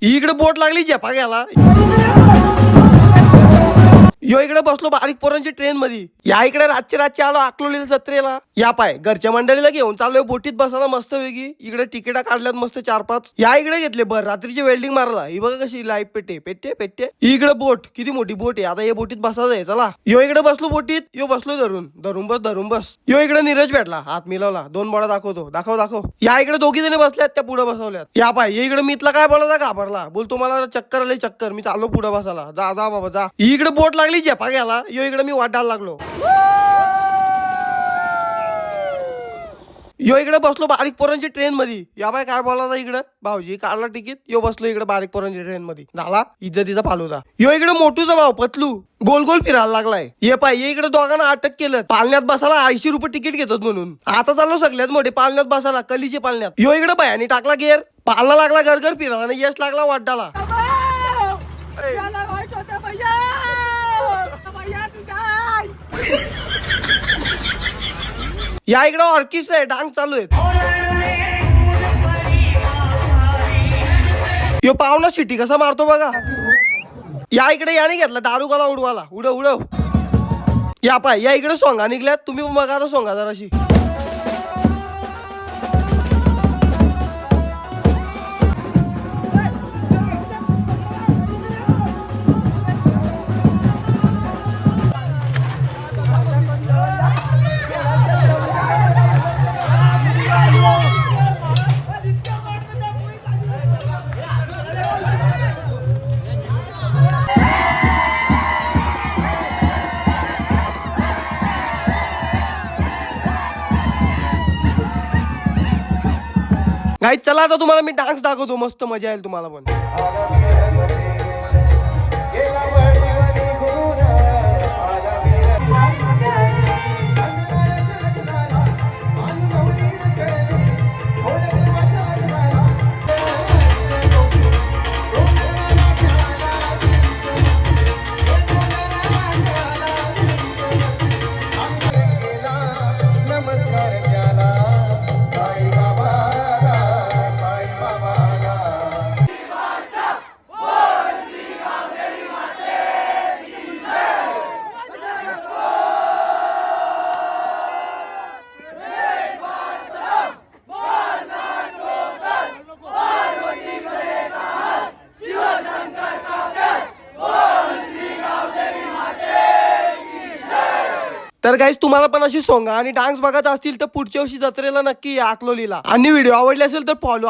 इकडे बोट लागली झेपा घ्यायला. यो इकडे बसलो बारीक पोरांची ट्रेन मध्ये. या इकडे रातचे आलो अकलोलीला जत्रेला. या पाय घरच्या मंडळीला घेऊन चाललोय बोटीत बसायला मस्त वेगळी. इकडे तिकिटा काढल्यात मस्त 4-5. या इकडे घेतले बर रात्रीची वेल्डिंग मारला. ही बघा कशी लाईट पेटे पेटे पेटे. इकडे बोट किती मोठी बोट आहे. आता या बोटीत बसायचं आहे. चला यो इकडे बसलो बोटीत. यो बसलो धरून बस. यो इकडे नीरज भेटला. हात मिळवला. 2 बोडा दाखवतो. दाखव. या इकडे 2 जणी बसल्यात. त्या पुढे बसवल्यात. या पाय या इकडे मितला काय बोलायचा घाबरला. बोल तुम्हाला चक्कर आले चक्कर. मी चाललो पुढे बसायला. जा बाबा जा. इकडे बोट लागली झेपा घ्यायला. यो इकडे मी वाटायला लागलो. यो इकडे बसलो बारीक पोरांची ट्रेन मध्ये. या बाय काय बोलायचा इकडे. भाऊजी काढला तिकीट. यो बसलो इकडे बारीक पोरांची ट्रेन मध्ये. झाला इज्जतीचा फालुदा. यो इकडे मोठूचा भाऊ पतलू गोल फिरायला लागलाय. ये पाय ये इकडे दोघांना अटक केलं. पालण्यात बसायला 80 रुपये तिकीट घेतात म्हणून. आता चाललो सगळ्यात मोठे पालण्यात बसायला. कलीचे पालण्यात. यो इकडे बायानी टाकला गेअर. पालना लागला गरगर फिरायला आणि यश लागला वाड्डाला. या इकडे ऑर्केस्ट्रा आहे. डान्स चालू आहे. यो पाहुणा शिटी कसा मारतो बघा. या इकडे याने घेतला दारू गाला उडवाला. उडव. या पाय या इकडे सोंगा निघल्यात. तुम्ही मग आता सोंगा जराशी. गाईज चला आता तुम्हाला मी डान्स दाखवतो. मस्त मजा येईल तुम्हाला पण. तर गाईज तुम्हाला पण अशी सोंगा आणि डान्स बघायचा असतील तर पुढच्या वर्षी जत्रेला नक्की या अकलोलीला. आणि व्हिडिओ आवडले असेल तर फॉलो